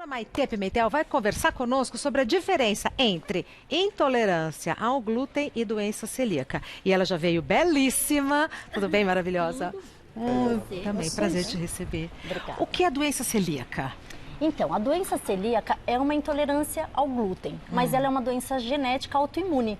A Maitê Pimentel vai conversar conosco sobre a diferença entre intolerância ao glúten e doença celíaca. E ela já veio belíssima. Tudo bem, maravilhosa? Também, prazer te receber. Obrigada. O que é doença celíaca? Então, a doença celíaca é uma intolerância ao glúten, mas ela é uma doença genética autoimune.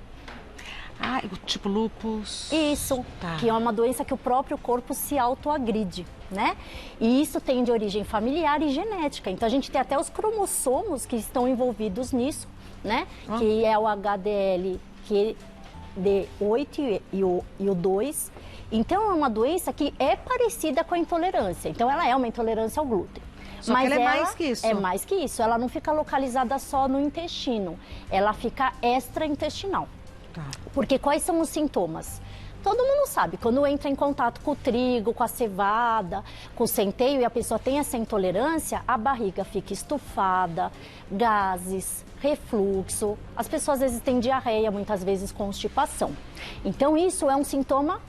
Ah, tipo lúpus? Isso, Tá. que é uma doença que o próprio corpo se autoagride, né? E isso tem de origem familiar e genética. Então, a gente tem até os cromossomos que estão envolvidos nisso, né? Que é o HDL, que D8 e o 2. Então, é uma doença que é parecida com a intolerância. Então, ela é uma intolerância ao glúten. Só que ela é mais que isso. É mais que isso. Ela não fica localizada só no intestino. Ela fica extraintestinal. Tá. Porque quais são os sintomas? Todo mundo sabe, quando entra em contato com o trigo, com a cevada, com o centeio e a pessoa tem essa intolerância, a barriga fica estufada, gases, refluxo, as pessoas às vezes têm diarreia, muitas vezes constipação. Então isso é um sintoma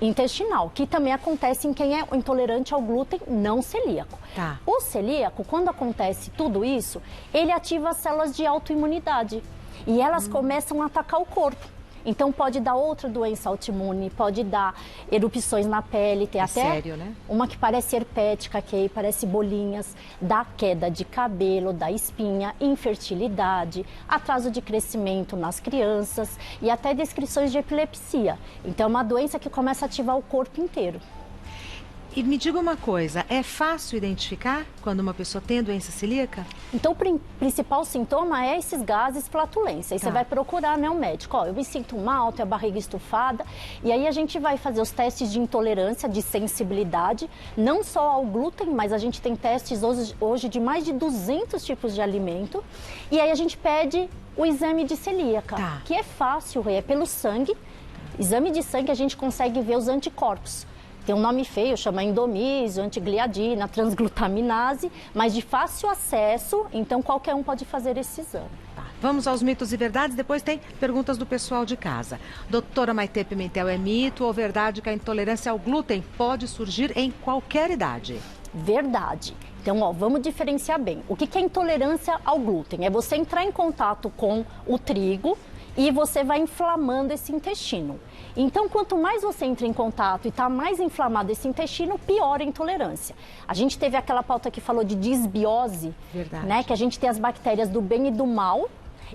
intestinal, que também acontece em quem é intolerante ao glúten não celíaco. Tá. O celíaco, quando acontece tudo isso, ele ativa as células de autoimunidade e elas começam a atacar o corpo. Então pode dar outra doença autoimune, pode dar erupções na pele, tem até sério, né? uma que parece herpética, que aí parece bolinhas, dá queda de cabelo, dá espinha, infertilidade, atraso de crescimento nas crianças e até descrições de epilepsia. Então é uma doença que começa a ativar o corpo inteiro. E me diga uma coisa, é fácil identificar quando uma pessoa tem doença celíaca? Então, o principal sintoma é esses gases, flatulência. Aí você vai procurar, né, um médico. Ó, eu me sinto mal, tenho a barriga estufada. E aí a gente vai fazer os testes de intolerância, de sensibilidade, não só ao glúten, mas a gente tem testes hoje de mais de 200 tipos de alimento. E aí a gente pede o exame de celíaca, que é fácil, é pelo sangue. Exame de sangue a gente consegue ver os anticorpos. Tem um nome feio, chama endomísio, antigliadina, transglutaminase, mas de fácil acesso, então qualquer um pode fazer esse exame. Tá. Vamos aos mitos e verdades, depois tem perguntas do pessoal de casa. Doutora Maitê Pimentel, é mito ou verdade que a intolerância ao glúten pode surgir em qualquer idade? Verdade. Então, ó, vamos diferenciar bem. O que é intolerância ao glúten? É você entrar em contato com o trigo e você vai inflamando esse intestino. Então, quanto mais você entra em contato e está mais inflamado esse intestino, pior a intolerância. A gente teve aquela pauta que falou de disbiose, né? Que a gente tem as bactérias do bem e do mal.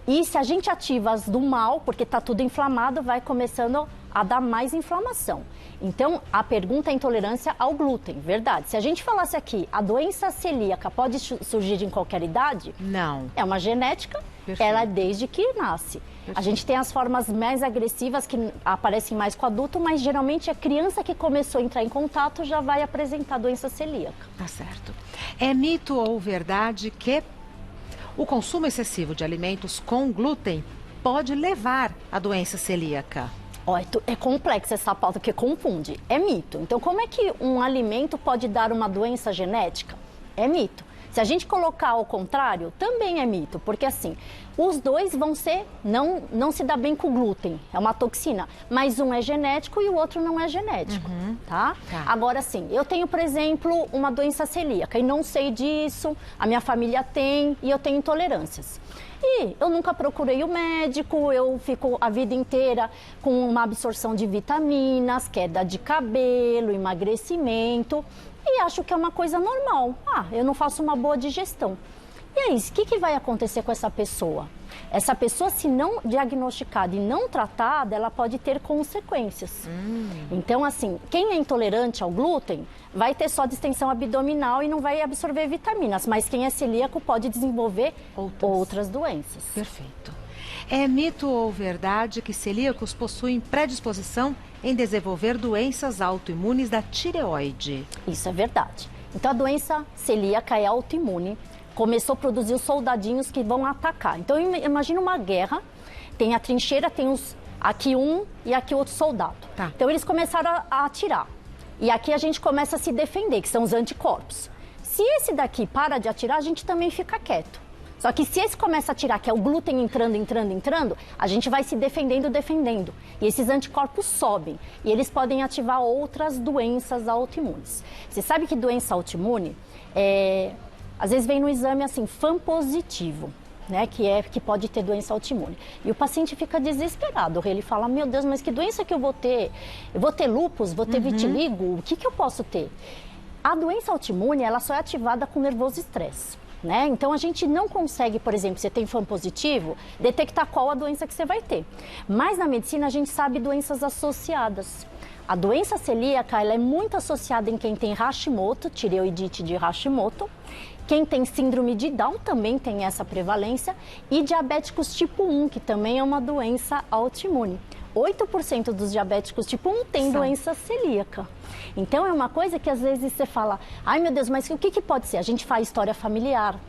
E se a gente ativa as do mal, porque está tudo inflamado, vai começando a dar mais inflamação. Então, a pergunta é intolerância ao glúten, verdade. Se a gente falasse aqui, a doença celíaca pode surgir em qualquer idade? Não. É uma genética, ela é desde que nasce. A gente tem as formas mais agressivas que aparecem mais com o adulto, mas geralmente a criança que começou a entrar em contato já vai apresentar doença celíaca. Tá certo. É mito ou verdade que o consumo excessivo de alimentos com glúten pode levar à doença celíaca? Ó, é complexa essa pauta, porque confunde. É mito. Então, como é que um alimento pode dar uma doença genética? É mito. Se a gente colocar ao contrário, também é mito, porque assim, os dois vão ser, não se dá bem com o glúten, é uma toxina, mas um é genético e o outro não é genético, tá? Agora sim, eu tenho, por exemplo, uma doença celíaca e não sei disso, a minha família tem e eu tenho intolerâncias. E eu nunca procurei o médico, eu fico a vida inteira com uma absorção de vitaminas, queda de cabelo, emagrecimento e acho que é uma coisa normal. Ah, eu não faço uma boa digestão. E aí, o que vai acontecer com essa pessoa? Essa pessoa, se não diagnosticada e não tratada, ela pode ter consequências. Então, assim, quem é intolerante ao glúten vai ter só distensão abdominal e não vai absorver vitaminas. Mas quem é celíaco pode desenvolver outras doenças. Perfeito. É mito ou verdade que celíacos possuem predisposição em desenvolver doenças autoimunes da tireoide? Isso é verdade. Então, a doença celíaca é autoimune. Começou a produzir os soldadinhos que vão atacar. Então, imagina uma guerra, tem a trincheira, tem aqui um e aqui outro soldado. Então, eles começaram a atirar. E aqui a gente começa a se defender, que são os anticorpos. Se esse daqui para de atirar, a gente também fica quieto. Só que se esse começa a atirar, que é o glúten entrando, a gente vai se defendendo. E esses anticorpos sobem. E eles podem ativar outras doenças autoimunes. Você sabe que doença autoimune Às vezes vem no exame assim, FAM positivo, né, que pode ter doença autoimune. E o paciente fica desesperado, ele fala, meu Deus, mas que doença que eu vou ter? Eu vou ter lúpus, vou ter vitiligo, o que eu posso ter? A doença autoimune, ela só é ativada com nervoso e estresse. Né? Então, a gente não consegue, por exemplo, você tem FAM positivo, detectar qual a doença que você vai ter. Mas na medicina a gente sabe doenças associadas. A doença celíaca, ela é muito associada em quem tem Hashimoto, tireoidite de Hashimoto. Quem tem síndrome de Down também tem essa prevalência. E diabéticos tipo 1, que também é uma doença autoimune. 8% dos diabéticos tipo 1 tem doença celíaca. Então, é uma coisa que às vezes você fala, ai meu Deus, mas o que pode ser? A gente faz história familiar,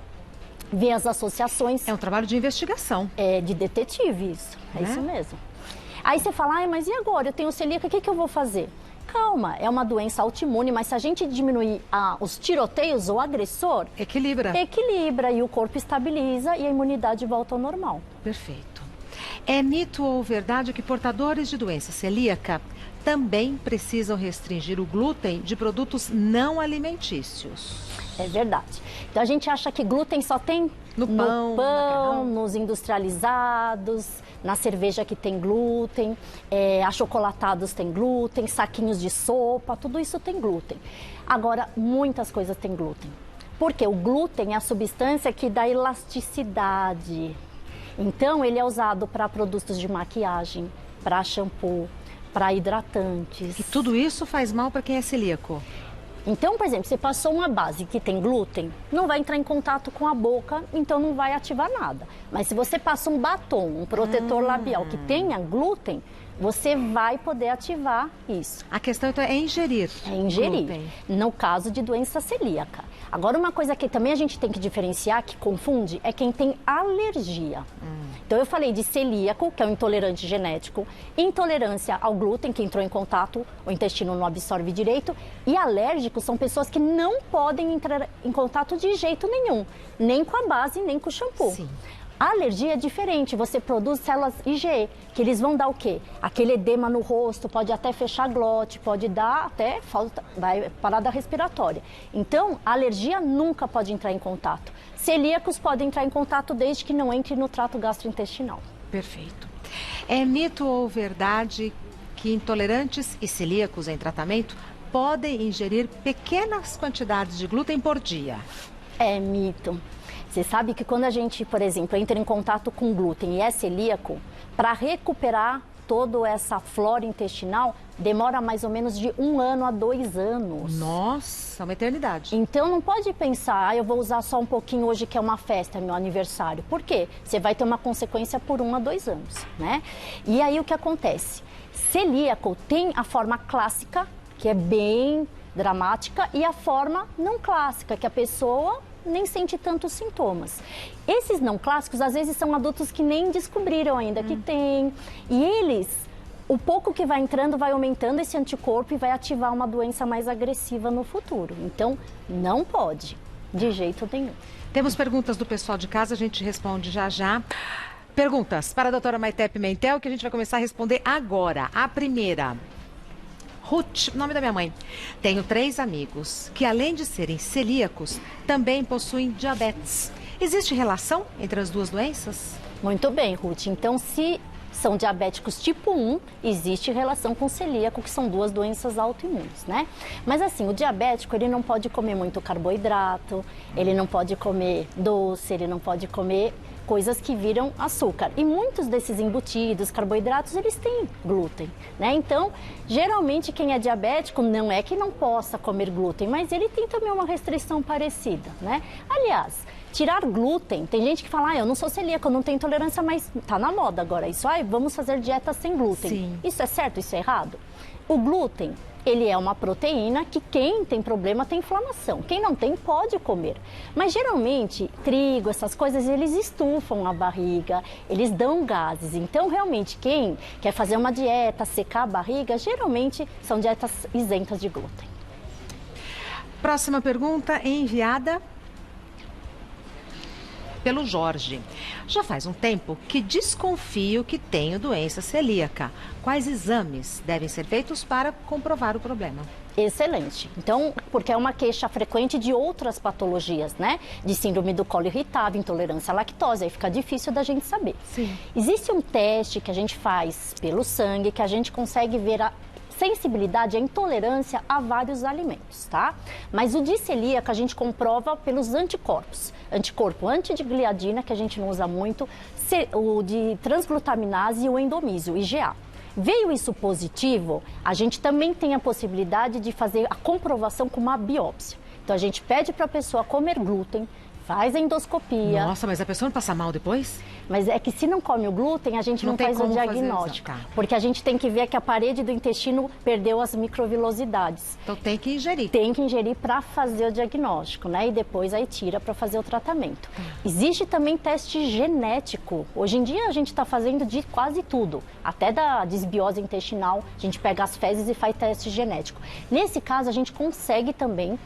vê as associações. É um trabalho de investigação. É de detetive isso, é isso mesmo. Aí você fala, ai, mas e agora? Eu tenho celíaca, o que eu vou fazer? Calma, é uma doença autoimune, mas se a gente diminuir os tiroteios, o agressor... Equilibra. Equilibra e o corpo estabiliza e a imunidade volta ao normal. Perfeito. É mito ou verdade que portadores de doença celíaca também precisam restringir o glúten de produtos não alimentícios? É verdade. Então a gente acha que glúten só tem no pão, nos industrializados, na cerveja que tem glúten, achocolatados tem glúten, saquinhos de sopa, tudo isso tem glúten. Agora, muitas coisas têm glúten. Porque o glúten é a substância que dá elasticidade. Então, ele é usado para produtos de maquiagem, para shampoo, para hidratantes. E tudo isso faz mal para quem é celíaco? Então, por exemplo, você passou uma base que tem glúten, não vai entrar em contato com a boca, então não vai ativar nada. Mas se você passa um batom, um protetor labial que tenha glúten, você vai poder ativar isso. A questão então é ingerir. É ingerir, glúten. No caso de doença celíaca. Agora, uma coisa que também a gente tem que diferenciar, que confunde, é quem tem alergia. Então, eu falei de celíaco, que é o intolerante genético, intolerância ao glúten, que entrou em contato, o intestino não absorve direito, e alérgicos são pessoas que não podem entrar em contato de jeito nenhum, nem com a base, nem com o shampoo. Sim. A alergia é diferente, você produz células IgE, que eles vão dar o quê? Aquele edema no rosto, pode até fechar a glote, pode dar até parada respiratória. Então, a alergia nunca pode entrar em contato. Celíacos podem entrar em contato desde que não entre no trato gastrointestinal. Perfeito. É mito ou verdade que intolerantes e celíacos em tratamento podem ingerir pequenas quantidades de glúten por dia? É mito. Você sabe que quando a gente, por exemplo, entra em contato com glúten e é celíaco, para recuperar toda essa flora intestinal, demora mais ou menos de 1 ano a 2 anos. Nossa, uma eternidade. Então não pode pensar, eu vou usar só um pouquinho hoje que é uma festa, é meu aniversário. Por quê? Você vai ter uma consequência por 1 a 2 anos, né? E aí o que acontece? Celíaco tem a forma clássica, que é bem dramática, e a forma não clássica, que a pessoa nem sente tantos sintomas. Esses não clássicos, às vezes, são adultos que nem descobriram ainda que tem. E eles, o pouco que vai entrando, vai aumentando esse anticorpo e vai ativar uma doença mais agressiva no futuro. Então, não pode, de jeito nenhum. Temos perguntas do pessoal de casa, a gente responde já já. Perguntas para a doutora Maité Pimentel, que a gente vai começar a responder agora. A primeira... Ruth, nome da minha mãe. Tenho 3 amigos que, além de serem celíacos, também possuem diabetes. Existe relação entre as duas doenças? Muito bem, Ruth. Então, se são diabéticos tipo 1, existe relação com celíaco, que são 2 doenças autoimunes, né? Mas assim, o diabético, ele não pode comer muito carboidrato, ele não pode comer doce, ele não pode comer coisas que viram açúcar. E muitos desses embutidos, carboidratos, eles têm glúten, né? Então, geralmente quem é diabético não é que não possa comer glúten, mas ele tem também uma restrição parecida, né? Aliás, tirar glúten, tem gente que fala, eu não sou celíaco, eu não tenho intolerância, mas tá na moda agora isso, vamos fazer dieta sem glúten. Sim. Isso é certo, isso é errado? O glúten, ele é uma proteína que quem tem problema tem inflamação. Quem não tem pode comer. Mas geralmente, trigo, essas coisas, eles estufam a barriga, eles dão gases. Então, realmente, quem quer fazer uma dieta, secar a barriga, geralmente são dietas isentas de glúten. Próxima pergunta enviada pelo Jorge. Já faz um tempo que desconfio que tenho doença celíaca. Quais exames devem ser feitos para comprovar o problema? Excelente. Então, porque é uma queixa frequente de outras patologias, né? De síndrome do colo irritável, intolerância à lactose, aí fica difícil da gente saber. Sim. Existe um teste que a gente faz pelo sangue, que a gente consegue ver a sensibilidade, a intolerância a vários alimentos, tá? Mas o de celíaca a gente comprova pelos anticorpos. Anticorpo antidigliadina, que a gente não usa muito, o de transglutaminase e o endomísio, IgA. Veio isso positivo, a gente também tem a possibilidade de fazer a comprovação com uma biópsia. Então a gente pede para a pessoa comer glúten, faz a endoscopia. Nossa, mas a pessoa não passa mal depois? Mas é que se não come o glúten, a gente não faz o diagnóstico. Porque a gente tem que ver que a parede do intestino perdeu as microvilosidades. Então tem que ingerir. Tem que ingerir para fazer o diagnóstico, né? E depois aí tira para fazer o tratamento. Existe também teste genético. Hoje em dia a gente está fazendo de quase tudo. Até da desbiose intestinal, a gente pega as fezes e faz teste genético. Nesse caso, a gente consegue também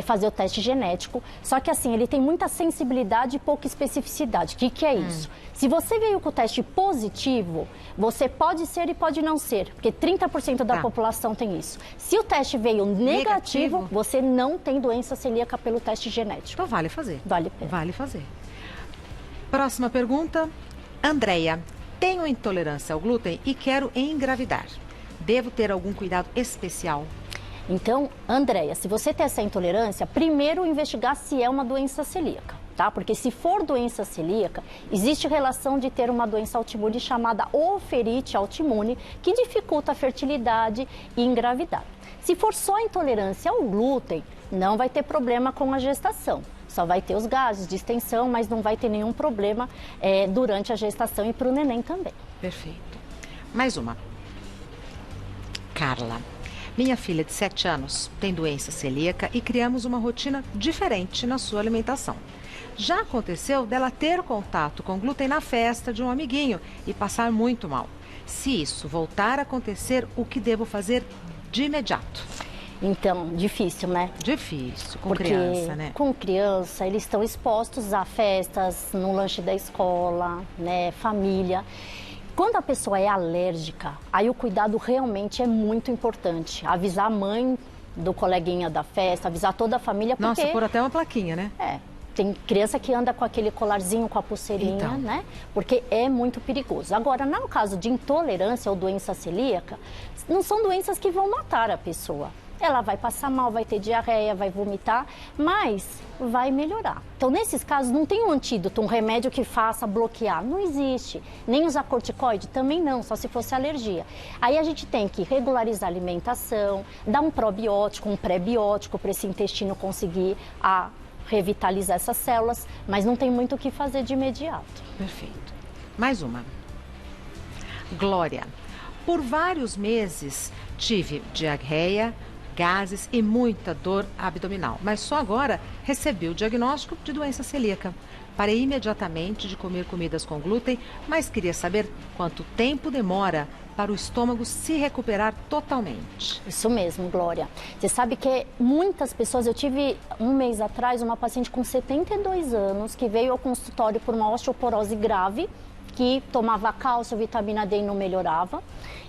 fazer o teste genético. Só que assim, ele tem muita sensibilidade e pouca especificidade. O que é isso? Se você veio com o teste positivo, você pode ser e pode não ser, porque 30% da população tem isso. Se o teste veio negativo, você não tem doença celíaca pelo teste genético. Então vale fazer. Vale a pena. Vale fazer. Próxima pergunta. Andréia, tenho intolerância ao glúten e quero engravidar. Devo ter algum cuidado especial? Então, Andréia, se você tem essa intolerância, primeiro investigar se é uma doença celíaca, tá? Porque se for doença celíaca, existe relação de ter uma doença autoimune chamada oferite autoimune, que dificulta a fertilidade e engravidar. Se for só intolerância ao glúten, não vai ter problema com a gestação. Só vai ter os gases de extensão, mas não vai ter nenhum problema durante a gestação e para o neném também. Perfeito. Mais uma. Carla. Minha filha de 7 anos tem doença celíaca e criamos uma rotina diferente na sua alimentação. Já aconteceu dela ter contato com glúten na festa de um amiguinho e passar muito mal. Se isso voltar a acontecer, o que devo fazer de imediato? Então, difícil, né? Difícil, com Porque criança, né? Com criança, eles estão expostos a festas, no lanche da escola, né? Família. Quando a pessoa é alérgica, aí o cuidado realmente é muito importante. Avisar a mãe do coleguinha da festa, avisar toda a família, porque... Nossa, pôr até uma plaquinha, né? Tem criança que anda com aquele colarzinho, com a pulseirinha, então, né? Porque é muito perigoso. Agora, no caso de intolerância ou doença celíaca, não são doenças que vão matar a pessoa. Ela vai passar mal, vai ter diarreia, vai vomitar, mas vai melhorar. Então, nesses casos, não tem um antídoto, um remédio que faça bloquear. Não existe. Nem usar corticoide? Também não, só se fosse alergia. Aí a gente tem que regularizar a alimentação, dar um probiótico, um pré-biótico para esse intestino conseguir revitalizar essas células, mas não tem muito o que fazer de imediato. Perfeito. Mais uma. Glória. Por vários meses tive diarreia, gases e muita dor abdominal, mas só agora recebi o diagnóstico de doença celíaca. Parei imediatamente de comer comidas com glúten, mas queria saber quanto tempo demora para o estômago se recuperar totalmente. Isso mesmo, Glória. Você sabe que muitas pessoas... Eu tive um mês atrás uma paciente com 72 anos que veio ao consultório por uma osteoporose grave, que tomava cálcio, vitamina D e não melhorava.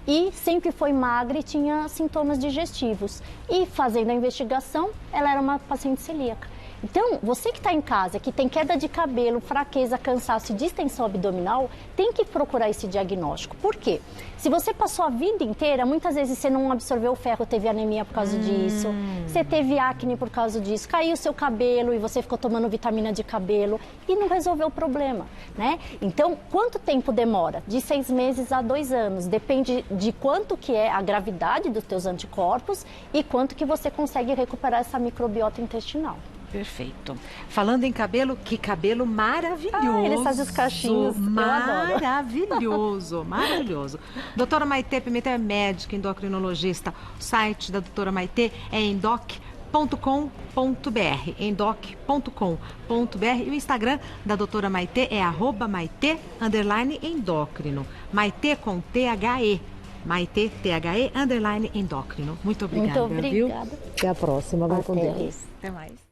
E sempre foi magra e tinha sintomas digestivos. E fazendo a investigação, ela era uma paciente celíaca. Então, você que está em casa, que tem queda de cabelo, fraqueza, cansaço e distensão abdominal, tem que procurar esse diagnóstico. Por quê? Se você passou a vida inteira, muitas vezes você não absorveu ferro, teve anemia por causa disso, você teve acne por causa disso, caiu o seu cabelo e você ficou tomando vitamina de cabelo e não resolveu o problema, né? Então, quanto tempo demora? De 6 meses a 2 anos. Depende de quanto que é a gravidade dos teus anticorpos e quanto que você consegue recuperar essa microbiota intestinal. Perfeito. Falando em cabelo, que cabelo maravilhoso. Ele faz os cachinhos, maravilhoso, maravilhoso. Doutora Maitê Pimentel é médica, endocrinologista. O site da doutora Maitê é endoc.com.br, endoc.com.br, e o Instagram da doutora Maitê é @maitê_endócrino. Maitê com THE. Maitê, THE, _endócrino. Muito obrigada, Muito obrigada. Viu? Até a próxima. Vai com Deus. Até mais.